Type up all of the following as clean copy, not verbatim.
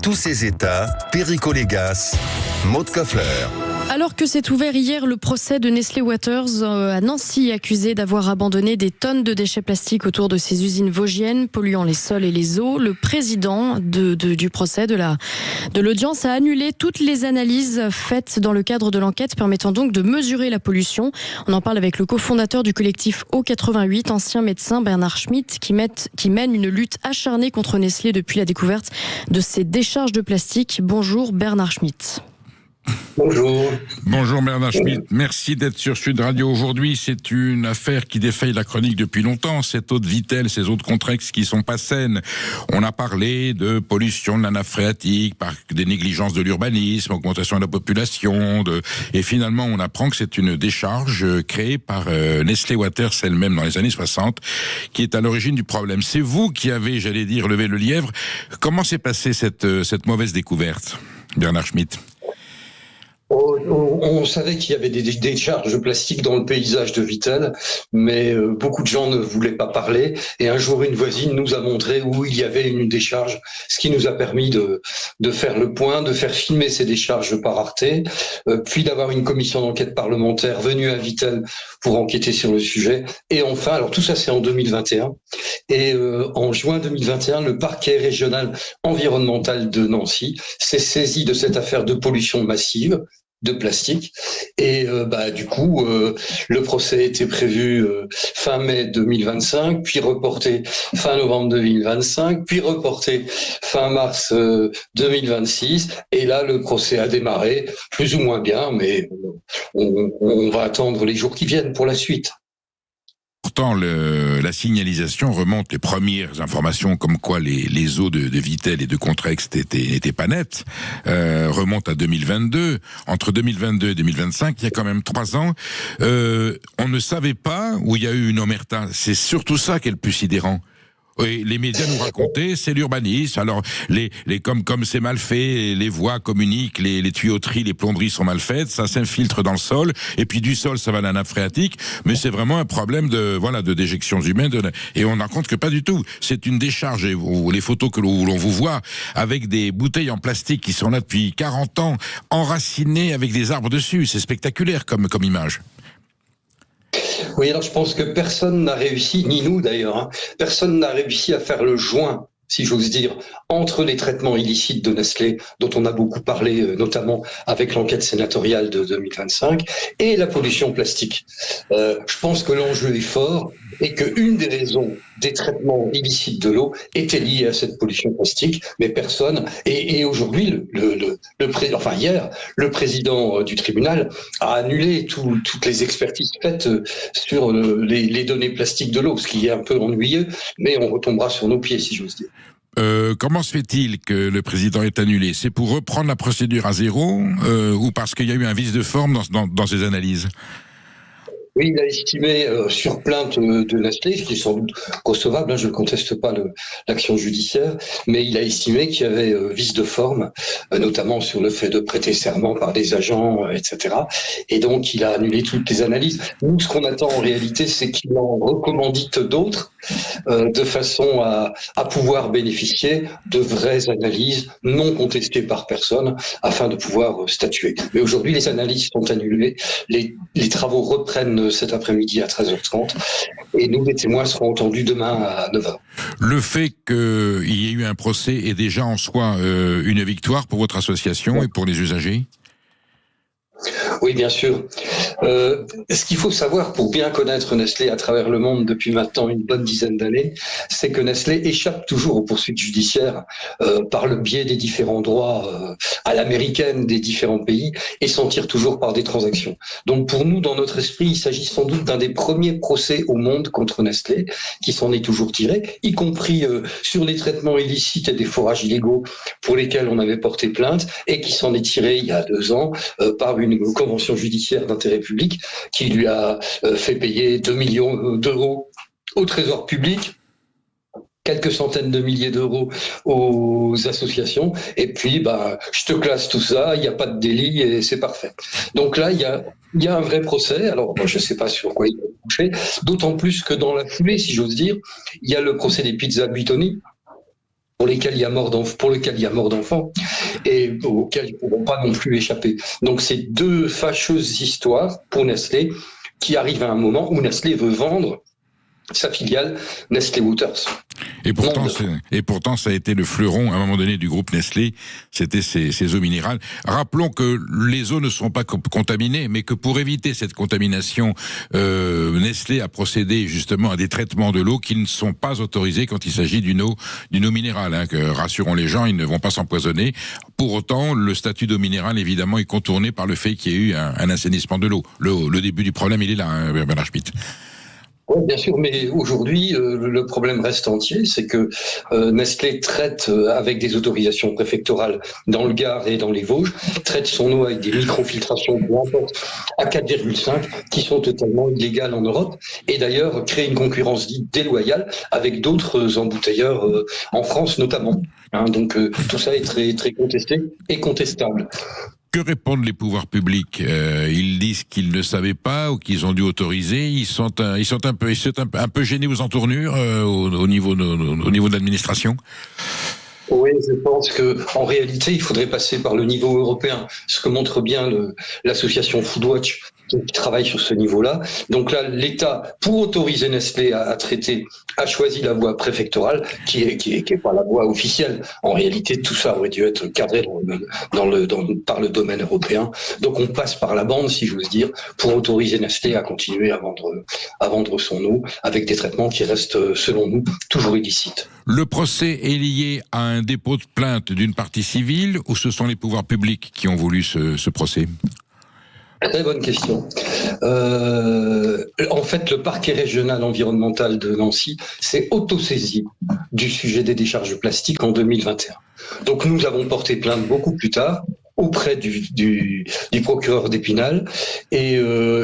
tous ses états, Perico Légas, Maud Koffler. Alors que s'est ouvert hier le procès de Nestlé Waters à Nancy, accusé d'avoir abandonné des tonnes de déchets plastiques autour de ses usines vosgiennes, polluant les sols et les eaux, le président du procès de l'audience a annulé toutes les analyses faites dans le cadre de l'enquête, permettant donc de mesurer la pollution. On en parle avec le cofondateur du collectif O88, ancien médecin Bernard Schmitt, qui mène une lutte acharnée contre Nestlé depuis la découverte de ces décharges de plastique. Bonjour Bernard Schmitt. Bonjour. Bonjour Bernard Schmitt, merci d'être sur Sud Radio aujourd'hui. C'est une affaire qui défaille la chronique depuis longtemps. Cette eau de Vittel, ces eaux de Contrex qui sont pas saines. On a parlé de pollution de la nappe phréatique, par des négligences de l'urbanisme, augmentation de la population, et finalement on apprend que c'est une décharge créée par Nestlé Waters elle-même dans les années 60, qui est à l'origine du problème. C'est vous qui avez, j'allais dire, levé le lièvre. Comment s'est passée cette mauvaise découverte, Bernard Schmitt ? On savait qu'il y avait des décharges de plastique dans le paysage de Vittel, mais beaucoup de gens ne voulaient pas parler. Et un jour, une voisine nous a montré où il y avait une décharge, ce qui nous a permis de faire le point, de faire filmer ces décharges par Arte, puis d'avoir une commission d'enquête parlementaire venue à Vittel pour enquêter sur le sujet. Et enfin, alors tout ça c'est en 2021, et en juin 2021, le parquet régional environnemental de Nancy s'est saisi de cette affaire de pollution massive de plastique, et du coup le procès était prévu fin mai 2025, puis reporté fin novembre 2025, puis reporté fin mars 2026, et là le procès a démarré plus ou moins bien, mais on va attendre les jours qui viennent pour la suite. Pourtant, la signalisation remonte, les premières informations comme quoi les eaux de Vittel et de Contrex n'étaient pas nettes, remontent à 2022. Entre 2022 et 2025, il y a quand même 3 ans, on ne savait pas où il y a eu une omerta. C'est surtout ça qui est le plus sidérant. Oui, les médias nous racontaient, c'est l'urbanisme. Alors, comme c'est mal fait, les voies communiquent, les tuyauteries, les plomberies sont mal faites, ça s'infiltre dans le sol, et puis du sol, ça va à la nappe phréatique. Mais c'est vraiment un problème de déjections humaines, et on en compte que pas du tout. C'est une décharge, et les photos où l'on vous voit, avec des bouteilles en plastique qui sont là depuis 40 ans, enracinées avec des arbres dessus. C'est spectaculaire comme image. Oui, alors je pense que personne n'a réussi, ni nous d'ailleurs, personne n'a réussi à faire le joint, si j'ose dire, entre les traitements illicites de Nestlé, dont on a beaucoup parlé, notamment avec l'enquête sénatoriale de 2025, et la pollution plastique. Je pense que l'enjeu est fort, et qu'une des raisons des traitements illicites de l'eau était liée à cette pollution plastique, mais personne. Et aujourd'hui, hier, le président du tribunal a annulé toutes les expertises faites sur les données plastiques de l'eau, ce qui est un peu ennuyeux, mais on retombera sur nos pieds, si j'ose dire. Comment se fait-il que le président est annulé ? C'est pour reprendre la procédure à zéro ou parce qu'il y a eu un vice de forme dans ses analyses ? Oui, il a estimé sur plainte de Nestlé, ce qui est sans doute recevable, je ne conteste pas l'action judiciaire, mais il a estimé qu'il y avait vice de forme, notamment sur le fait de prêter serment par des agents, etc. Et donc, il a annulé toutes les analyses. Nous, ce qu'on attend en réalité, c'est qu'il en recommandite d'autres, de façon à pouvoir bénéficier de vraies analyses non contestées par personne, afin de pouvoir statuer. Mais aujourd'hui, les analyses sont annulées, les travaux reprennent cet après-midi à 13h30, et nous, les témoins, seront entendus demain à 9h. Le fait qu'il y ait eu un procès est déjà en soi une victoire pour votre association et pour les usagers ? Oui, bien sûr. Ce qu'il faut savoir pour bien connaître Nestlé à travers le monde depuis maintenant une bonne dizaine d'années, c'est que Nestlé échappe toujours aux poursuites judiciaires par le biais des différents droits à l'américaine des différents pays, et s'en tire toujours par des transactions. Donc pour nous, dans notre esprit, il s'agit sans doute d'un des premiers procès au monde contre Nestlé qui s'en est toujours tiré, y compris sur les traitements illicites et des forages illégaux pour lesquels on avait porté plainte, et qui s'en est tiré il y a 2 ans par une convention judiciaire d'intérêt public qui lui a fait payer 2 millions d'euros au trésor public, quelques centaines de milliers d'euros aux associations, et puis je te classe tout ça, il n'y a pas de délit et c'est parfait. Donc là, il y a un vrai procès. Alors moi, je ne sais pas sur quoi il va coucher, d'autant plus que dans la foulée, si j'ose dire, il y a le procès des pizzas Buitoni, pour lequel il y a mort d'enfants et auxquels ils ne pourront pas non plus échapper. Donc c'est deux fâcheuses histoires pour Nestlé qui arrivent à un moment où Nestlé veut vendre sa filiale Nestlé Waters. Et pourtant, ça a été le fleuron, à un moment donné, du groupe Nestlé, c'était ces eaux minérales. Rappelons que les eaux ne sont pas contaminées, mais que pour éviter cette contamination, Nestlé a procédé justement à des traitements de l'eau qui ne sont pas autorisés quand il s'agit d'une eau minérale. Rassurons les gens, ils ne vont pas s'empoisonner. Pour autant, le statut d'eau minérale, évidemment, est contourné par le fait qu'il y ait eu un assainissement de l'eau. Le début du problème, il est là, Bernard Schmitt. Oui, bien sûr, mais aujourd'hui, le problème reste entier, c'est que Nestlé traite avec des autorisations préfectorales dans le Gard et dans les Vosges, traite son eau avec des microfiltrations à 4,5 qui sont totalement illégales en Europe, et d'ailleurs crée une concurrence dite déloyale avec d'autres embouteilleurs en France notamment. Donc tout ça est très, très contesté et contestable. Que répondent les pouvoirs publics? Ils disent qu'ils ne savaient pas ou qu'ils ont dû autoriser. Ils sont un peu gênés aux entournures au niveau de l'administration. Oui, je pense que en réalité, il faudrait passer par le niveau européen, ce que montre bien l'association Foodwatch qui travaille sur ce niveau-là. Donc là, l'État, pour autoriser Nestlé à traiter, a choisi la voie préfectorale, qui est pas la voie officielle. En réalité, tout ça aurait dû être cadré par le domaine européen. Donc on passe par la bande, si j'ose dire, pour autoriser Nestlé à continuer à vendre son eau avec des traitements qui restent, selon nous, toujours illicites. Le procès est lié à un dépôt de plainte d'une partie civile ou ce sont les pouvoirs publics qui ont voulu ce procès? Très bonne question. En fait, le parquet régional environnemental de Nancy s'est autosaisi du sujet des décharges plastiques en 2021. Donc nous avons porté plainte beaucoup plus tard auprès du procureur d'Épinal et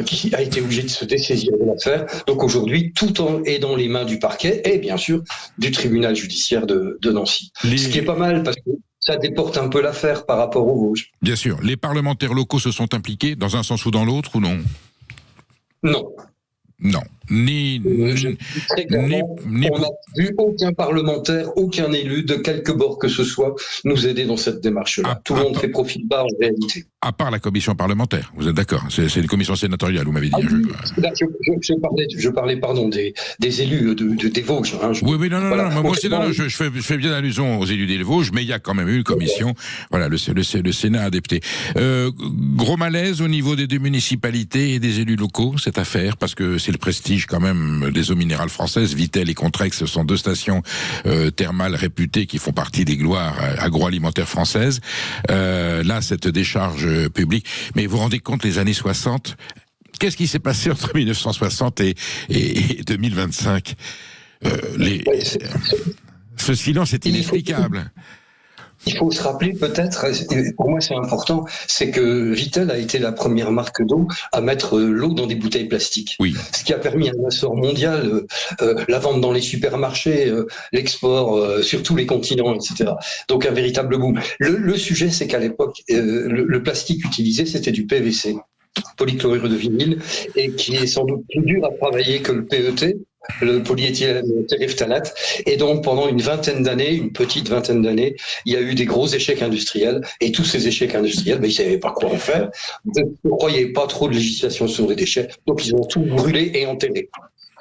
qui a été obligé de se dessaisir de l'affaire. Donc aujourd'hui, tout est dans les mains du parquet et bien sûr du tribunal judiciaire de Nancy. Ce qui est pas mal parce que ça déporte un peu l'affaire par rapport aux Vosges. Bien sûr. Les parlementaires locaux se sont impliqués dans un sens ou dans l'autre ou non? Non. Non. On n'a vu aucun parlementaire, aucun élu de quelque bord que ce soit nous aider dans cette démarche-là. Tout le monde fait profil bas en réalité. À part la commission parlementaire, vous êtes d'accord? C'est une commission sénatoriale, vous m'avez dit. Je parlais des élus des Vosges. Oui, non. Moi aussi, je fais bien allusion aux élus des Vosges, mais il y a quand même eu une commission. Voilà, le Sénat a adopté. Gros malaise au niveau des deux municipalités et des élus locaux, cette affaire, parce que c'est le prestige quand même des eaux minérales françaises. Vittel et Contrex, ce sont deux stations thermales réputées qui font partie des gloires agroalimentaires françaises. Là, cette décharge publique. Mais vous vous rendez compte, les années 60, qu'est-ce qui s'est passé entre 1960 et 2025 Ce silence est inexplicable. Il faut se rappeler peut-être, pour moi c'est important, c'est que Vittel a été la première marque d'eau à mettre l'eau dans des bouteilles plastiques. Oui. Ce qui a permis un essor mondial, la vente dans les supermarchés, l'export sur tous les continents, etc. Donc un véritable boom. Le sujet, c'est qu'à l'époque, le plastique utilisé, c'était du PVC, polychlorure de vinyle, et qui est sans doute plus dur à travailler que le PET, le polyéthylène terephthalate. Et donc, pendant une petite vingtaine d'années, il y a eu des gros échecs industriels. Et tous ces échecs industriels, ils ne savaient pas quoi en faire. Ils ne croyaient pas trop de législation sur les déchets. Donc, ils ont tout brûlé et enterré.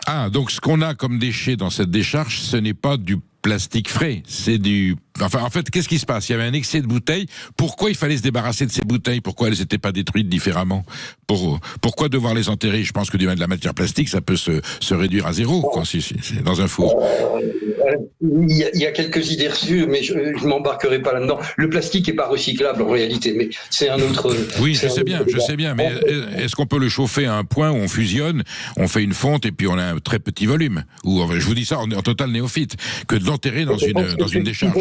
Ah, donc ce qu'on a comme déchet dans cette décharge, ce n'est pas du plastique frais, c'est du... Enfin, en fait, qu'est-ce qui se passe? Il y avait un excès de bouteilles. Pourquoi il fallait se débarrasser de ces bouteilles? Pourquoi elles n'étaient pas détruites différemment? Pourquoi devoir les enterrer? Je pense que de la matière plastique, ça peut se réduire à zéro, quand c'est dans un four. Il y a quelques idées reçues, mais je ne m'embarquerai pas là-dedans. Le plastique n'est pas recyclable en réalité, mais c'est un autre... Oui, je sais bien, mais est-ce qu'on peut le chauffer à un point où on fusionne, on fait une fonte et puis on a un très petit volume? Ou, je vous dis ça en total néophyte, que de l'enterrer dans une décharge.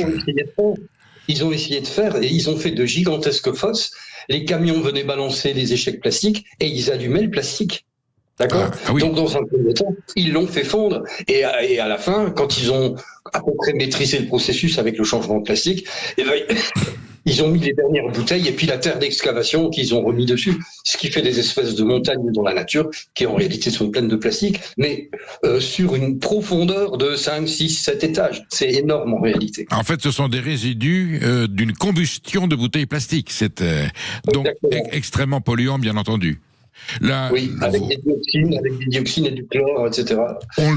Ils ont essayé de faire, et ils ont fait de gigantesques fosses. Les camions venaient balancer les échecs plastiques et ils allumaient le plastique. D'accord ? Oui. Donc, dans un premier temps, ils l'ont fait fondre. Et à la fin, quand ils ont à peu près maîtrisé le processus avec le changement de plastique, Ils ont mis les dernières bouteilles et puis la terre d'excavation qu'ils ont remis dessus, ce qui fait des espèces de montagnes dans la nature qui en réalité sont pleines de plastique, mais sur une profondeur de 5, 6, 7 étages. C'est énorme en réalité. En fait, ce sont des résidus d'une combustion de bouteilles plastiques. C'est donc extrêmement polluant, bien entendu. Là, oui, avec des dioxines et du chlore, etc.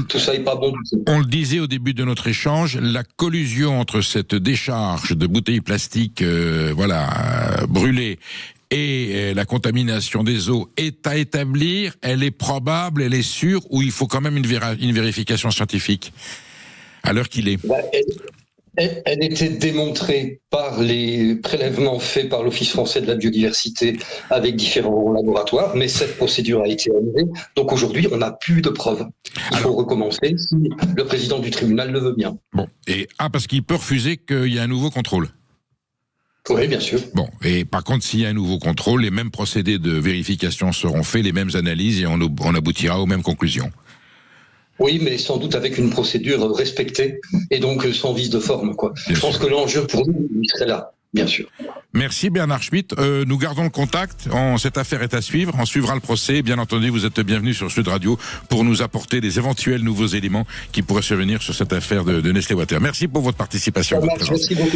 Tout ça n'est pas bon du tout. On le disait au début de notre échange, la collusion entre cette décharge de bouteilles plastiques brûlées et la contamination des eaux est à établir. Elle est probable, elle est sûre, ou il faut quand même une vérification scientifique à l'heure qu'il est. Elle était démontrée par les prélèvements faits par l'Office français de la biodiversité avec différents laboratoires, mais cette procédure a été annulée. Donc aujourd'hui, on n'a plus de preuves. Il faut recommencer si le président du tribunal le veut bien. Bon, parce qu'il peut refuser qu'il y ait un nouveau contrôle. Oui, bien sûr. Bon, et par contre, s'il y a un nouveau contrôle, les mêmes procédés de vérification seront faits, les mêmes analyses, et on aboutira aux mêmes conclusions. Oui, mais sans doute avec une procédure respectée et donc sans vice de forme, quoi. Je pense que l'enjeu pour nous, il serait là, bien sûr. Merci Bernard Schmitt. Nous gardons le contact. Cette affaire est à suivre. On suivra le procès. Bien entendu, vous êtes bienvenue sur Sud Radio pour nous apporter des éventuels nouveaux éléments qui pourraient survenir sur cette affaire de Nestlé Water. Merci pour votre participation. Merci beaucoup.